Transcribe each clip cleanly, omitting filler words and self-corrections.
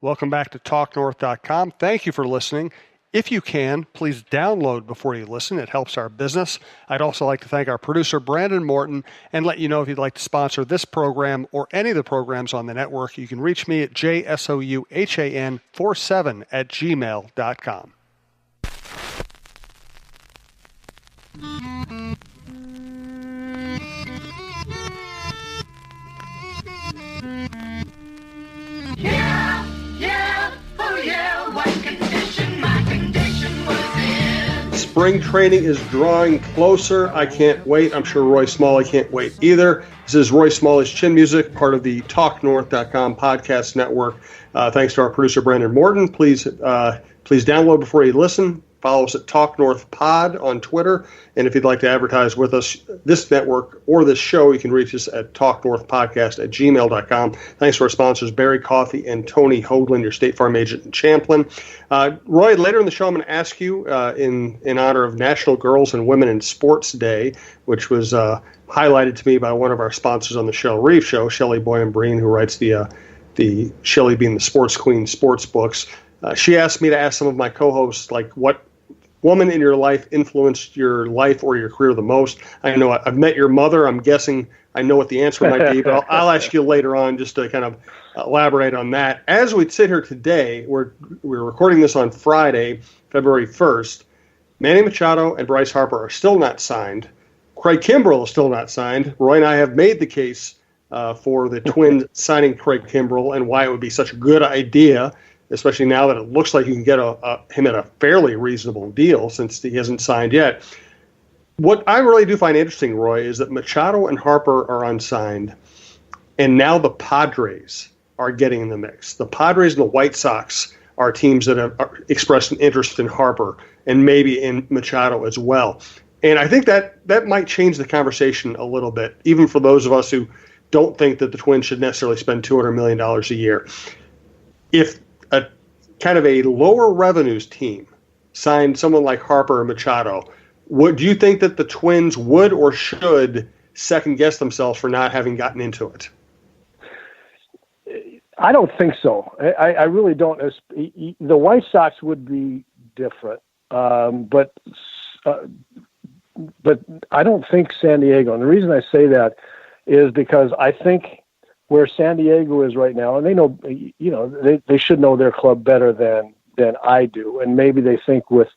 Welcome back to TalkNorth.com. Thank you for listening. If you can, please download before you listen. It helps our business. I'd also like to thank our producer, Brandon Morton, and let you know if you'd like to sponsor this program or any of the programs on the network, you can reach me at jsouhan47@gmail.com. Yeah, yeah, oh yeah, what condition my condition was in. Spring training is drawing closer. I can't wait. I'm sure Roy Smalley can't wait either. This is Roy Smalley's Chin Music, part of the TalkNorth.com podcast network. Thanks to our producer, Brandon Morton. Please download before you listen. Follow us at Talk North Pod on Twitter. And if you'd like to advertise with us, this network or this show, you can reach us at talknorthpodcast@gmail.com. Thanks to our sponsors, Barry Coffee and Tony Hoaglund, your State Farm agent in Champlin. Roy, later in the show, I'm going to ask you, in honor of National Girls and Women in Sports Day, which was highlighted to me by one of our sponsors on the Shell Reeve Show, Shelley Boylan-Breen, who writes the Shelley being the Sports Queen sports books. She asked me to ask some of my co-hosts, like, what woman in your life influenced your life or your career the most? I know I've met your mother. I'm guessing I know what the answer might be, but I'll ask you later on just to kind of elaborate on that. As we sit here today, we're recording this on Friday, February 1st. Manny Machado and Bryce Harper are still not signed. Craig Kimbrel is still not signed. Roy and I have made the case for the Twins signing Craig Kimbrel and why it would be such a good idea, especially now that it looks like you can get him at a fairly reasonable deal since he hasn't signed yet. What I really do find interesting, Roy, is that Machado and Harper are unsigned, and now the Padres are getting in the mix. The Padres and the White Sox are teams that have expressed an interest in Harper and maybe in Machado as well. And I think that might change the conversation a little bit, even for those of us who don't think that the Twins should necessarily spend $200 million a year. If a kind of a lower revenues team signed someone like Harper or Machado, would you think that the Twins would or should second guess themselves for not having gotten into it? I don't think so. I really don't. The White Sox would be different, but I don't think San Diego. And the reason I say that is because I think where San Diego is right now, and they know, they should know their club better than I do, and maybe they think with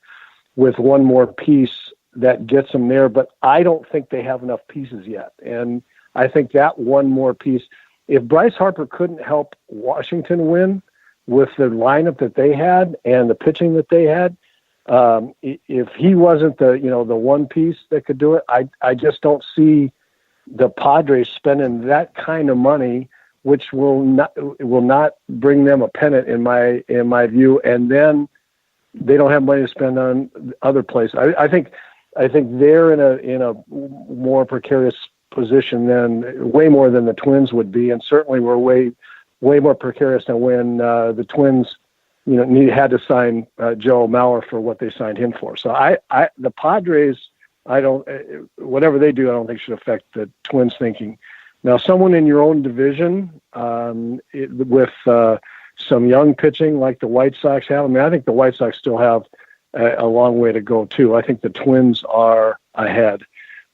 one more piece that gets them there, but I don't think they have enough pieces yet. And I think that one more piece, if Bryce Harper couldn't help Washington win with the lineup that they had and the pitching that they had, if he wasn't the one piece that could do it, I just don't see the Padres spending that kind of money, which will not bring them a pennant in my view, and then they don't have money to spend on other places. I think they're in a more precarious position than way more than the Twins would be, and certainly we're way more precarious than when the Twins had to sign Joe Mauer for what they signed him for. So the Padres, whatever they do, I don't think should affect the Twins' thinking. Now, someone in your own division with some young pitching like the White Sox have, I think the White Sox still have a long way to go too. I think the Twins are ahead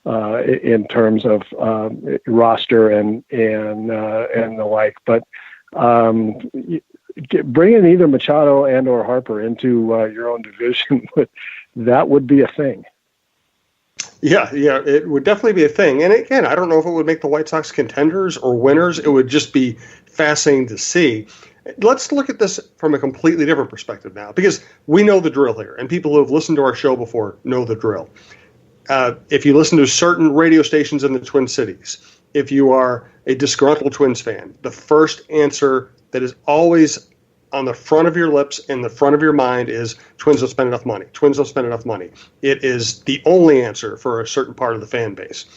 in terms of roster and the like. But bringing either Machado and or Harper into your own division, that would be a thing. Yeah, it would definitely be a thing. And again, I don't know if it would make the White Sox contenders or winners. It would just be fascinating to see. Let's look at this from a completely different perspective now, because we know the drill here, and people who have listened to our show before know the drill. If you listen to certain radio stations in the Twin Cities, if you are a disgruntled Twins fan, the first answer that is always on the front of your lips and the front of your mind is Twins don't spend enough money. Twins don't spend enough money. It is the only answer for a certain part of the fan base.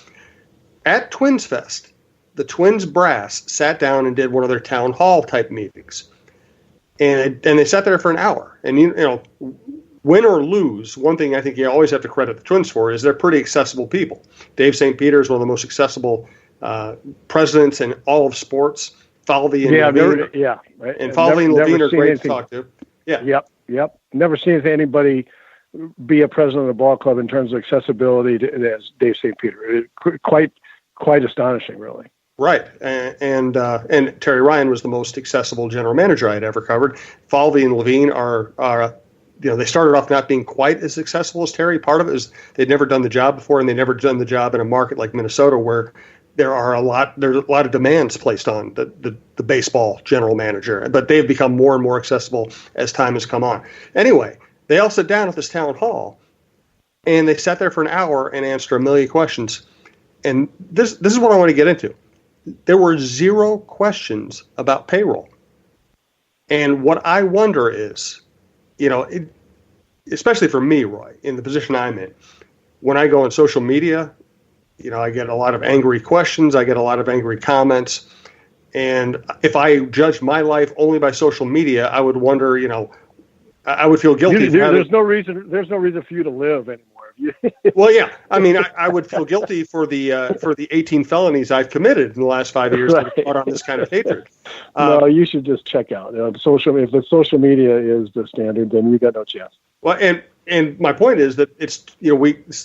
At Twins Fest, the Twins brass sat down and did one of their town hall type meetings. And they sat there for an hour. And, win or lose, one thing I think you always have to credit the Twins for is they're pretty accessible people. Dave St. Peter is one of the most accessible presidents in all of sports. Falvey and Levine. Right. And Falvey and Levine are great to talk to. Yeah. Yep. Never seen anybody be a president of the ball club in terms of accessibility as Dave St. Peter. Quite astonishing, really. Right, and Terry Ryan was the most accessible general manager I had ever covered. Falvey and Levine are they started off not being quite as accessible as Terry. Part of it is they'd never done the job before, and they never done the job in a market like Minnesota where there's a lot of demands placed on the baseball general manager. But they've become more and more accessible as time has come on. Anyway, they all sit down at this town hall, and they sat there for an hour and answered a million questions. And this is what I want to get into. There were 0 questions about payroll. And what I wonder is, especially for me, Roy, in the position I'm in, when I go on social media, I get a lot of angry questions. I get a lot of angry comments. And if I judge my life only by social media, I would wonder, I would feel guilty. There's no reason for you to live anymore. Well, yeah. I mean, I would feel guilty for the 18 felonies I've committed in the last 5 years that have brought on this kind of hatred. No, you should just check out. If the social media is the standard, then you got no chance. Well, and my point is that it's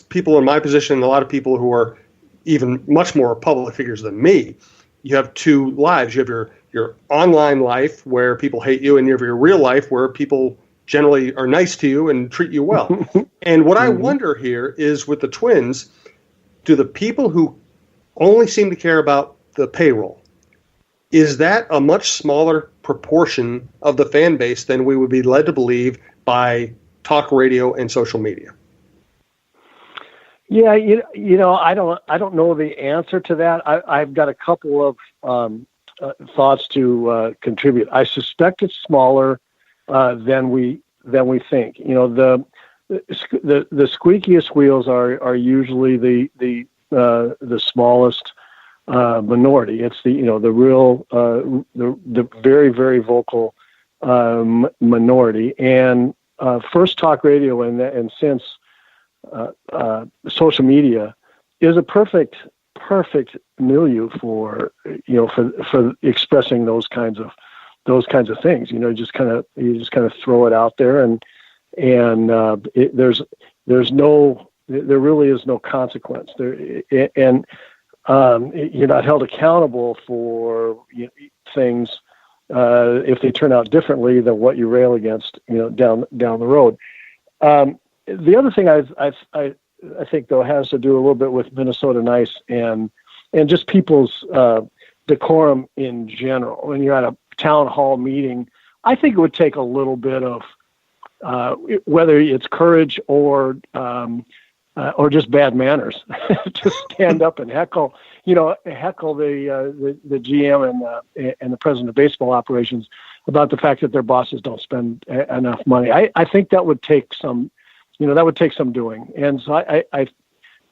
people in my position, and a lot of people who are even much more public figures than me. You have 2 lives. You have your online life where people hate you, and you have your real life where people generally are nice to you and treat you well. And what I wonder here is with the Twins, do the people who only seem to care about the payroll, is that a much smaller proportion of the fan base than we would be led to believe by talk radio and social media? Yeah, I don't know the answer to that. I've got a couple of thoughts to contribute. I suspect it's smaller than we think. The squeakiest wheels are usually the smallest minority. It's the very, very vocal minority. And First Talk Radio and since social media is a perfect milieu for expressing those kinds of things. You just kind of throw it out there, and there really is no consequence there, and you're not held accountable for things if they turn out differently than what you rail against down the road. The other thing I think though has to do a little bit with Minnesota Nice and just people's decorum in general. When you're at a town hall meeting, I think it would take a little bit of whether it's courage or just bad manners to stand up and heckle the GM and the president of baseball operations about the fact that their bosses don't spend enough money. I think that would take some doing, and so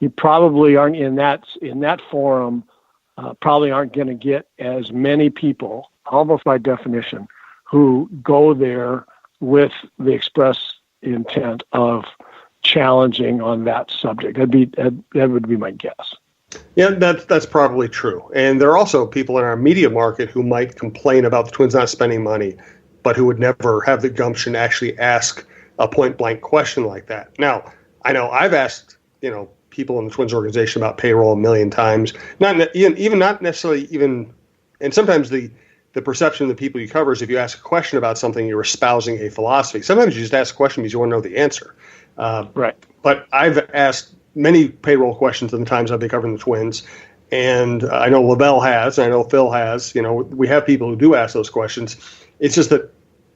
you probably aren't in that forum. Probably aren't going to get as many people, almost by definition, who go there with the express intent of challenging on that subject. That would be my guess. Yeah, that's probably true. And there are also people in our media market who might complain about the Twins not spending money, but who would never have the gumption to actually ask a point-blank question like that. Now, I know I've asked, people in the Twins organization about payroll a million times. Not necessarily, and sometimes the perception of the people you cover is if you ask a question about something, you're espousing a philosophy. Sometimes you just ask a question because you want to know the answer. Right. But I've asked many payroll questions in the times I've been covering the Twins, and I know Lavelle has, and I know Phil has. We have people who do ask those questions. It's just that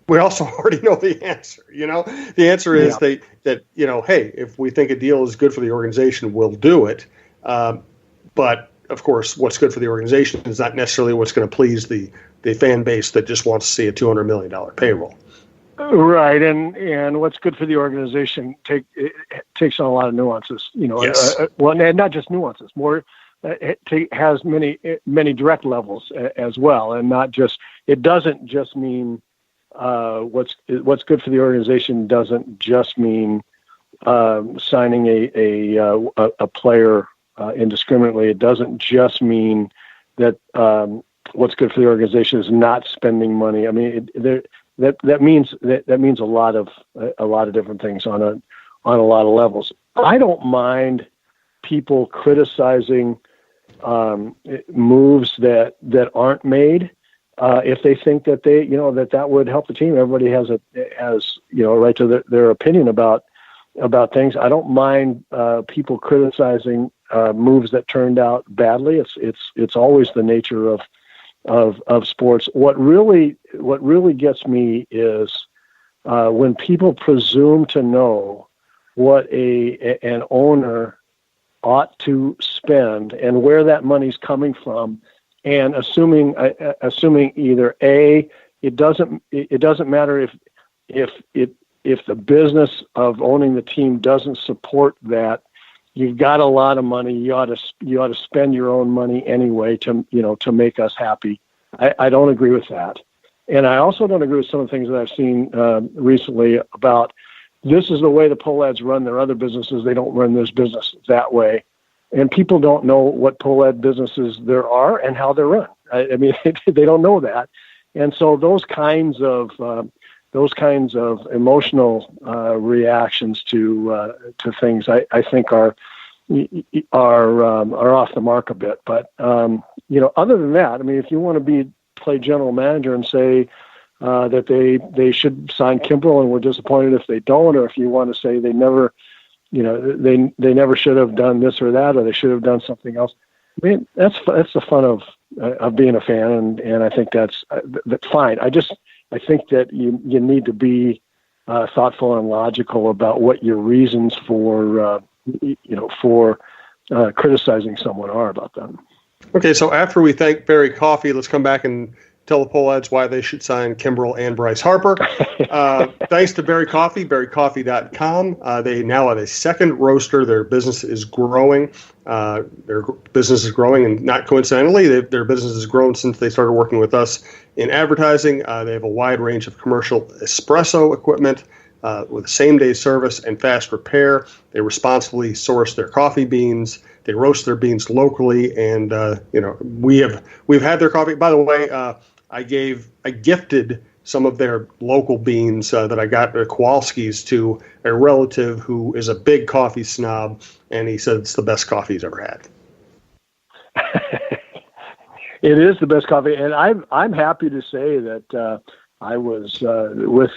we also already know the answer. The answer is that hey, if we think a deal is good for the organization, we'll do it. But of course, what's good for the organization is not necessarily what's going to please the fan base that just wants to see a $200 million payroll. Right, and what's good for the organization takes on a lot of nuances. Yes. And not just nuances, more. Has many direct levels as well, and not just. It doesn't just mean. What's good for the organization doesn't just mean signing a player indiscriminately. It doesn't just mean that what's good for the organization is not spending money. I mean, that means a lot of different things on a lot of levels. I don't mind people criticizing moves that aren't made if they think that that would help the team. Everybody has a right to their opinion about things. I don't mind people criticizing moves that turned out badly. It's always the nature of sports. What really gets me is when people presume to know what an owner ought to spend and where that money's coming from, and assuming either A, it doesn't matter if the business of owning the team doesn't support that. You've got a lot of money. You ought to spend your own money anyway to make us happy. I don't agree with that, and I also don't agree with some of the things that I've seen recently about this is the way the Pohlads run their other businesses. They don't run this business that way, and people don't know what Pohlad businesses there are and how they're run. I mean, they don't know that, and so those kinds of emotional reactions to things, I think are off the mark a bit. But other than that, I mean, if you want to play general manager and say that they should sign Kimbrel and we're disappointed if they don't, or if you want to say they never should have done this or that, or they should have done something else. I mean, that's the fun of being a fan, and I think that's fine. I think that you need to be thoughtful and logical about what your reasons for criticizing someone are about them. Okay, so after we thank Berry Coffee, let's come back and tell the Pohlads why they should sign Kimbrel and Bryce Harper. Thanks to Berry Coffee, berrycoffee.com. They now have a second roaster. Their business is growing. And not coincidentally, their business has grown since they started working with us in advertising. They have a wide range of commercial espresso equipment with same-day service and fast repair. They responsibly source their coffee beans. They roast their beans locally, and we've had their coffee. By the way, I gifted some of their local beans that I got at Kowalski's to a relative who is a big coffee snob, and he said it's the best coffee he's ever had. It is the best coffee, and I'm happy to say that I was with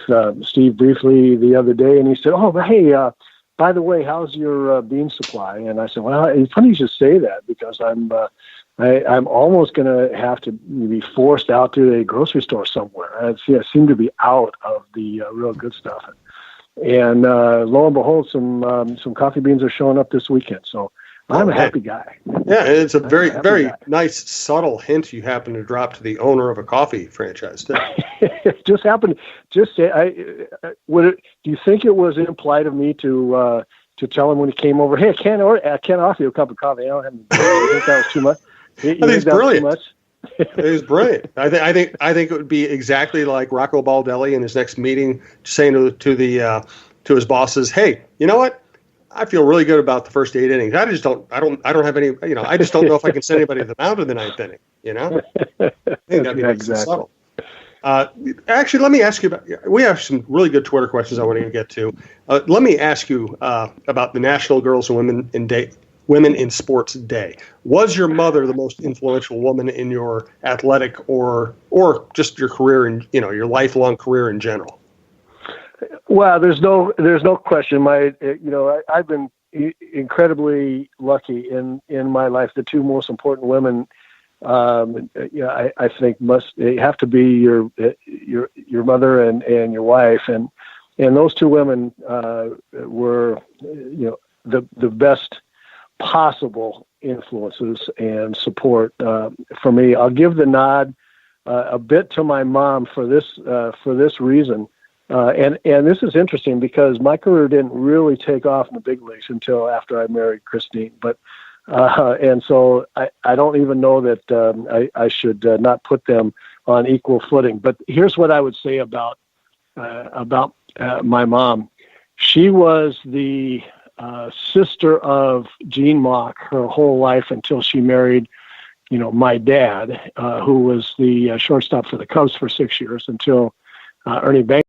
Steve briefly the other day, and he said, "Oh, hey, by the way, how's your bean supply?" And I said, "Well, it's funny you should say that because I'm almost going to have to be forced out to a grocery store somewhere. I seem to be out of the real good stuff." And lo and behold, some coffee beans are showing up this weekend. So I'm a happy guy. Yeah, and it's a very nice, subtle hint you happen to drop to the owner of a coffee franchise, too. It just happened. Just say, do you think it was impolite of me to tell him when he came over, "Hey, I can't offer you a cup of coffee. I don't have any." You think that was too much? I think it's brilliant. It was brilliant. I think it would be exactly like Rocco Baldelli in his next meeting, saying to his bosses, "Hey, you know what? I feel really good about the first 8 innings. I don't have any. I just don't know if I can send anybody to the mound in the 9th inning. I think that'd be exactly. Subtle. Actually, let me ask you about. We have some really good Twitter questions I want to get to. Let me ask you about the National Girls and Women in Sports Day. Was your mother the most influential woman in your athletic or just your career and your lifelong career in general? Well, there's no question. I've been incredibly lucky in my life. The two most important women, I think they have to be your mother and your wife, and those two women were the best possible influences and support for me. I'll give the nod a bit to my mom for this reason. And this is interesting because my career didn't really take off in the big leagues until after I married Christine. But and so I don't even know that I should not put them on equal footing. But here's what I would say about my mom. She was the sister of Gene Mock her whole life until she married my dad, who was the shortstop for the Cubs for 6 years until Ernie Banks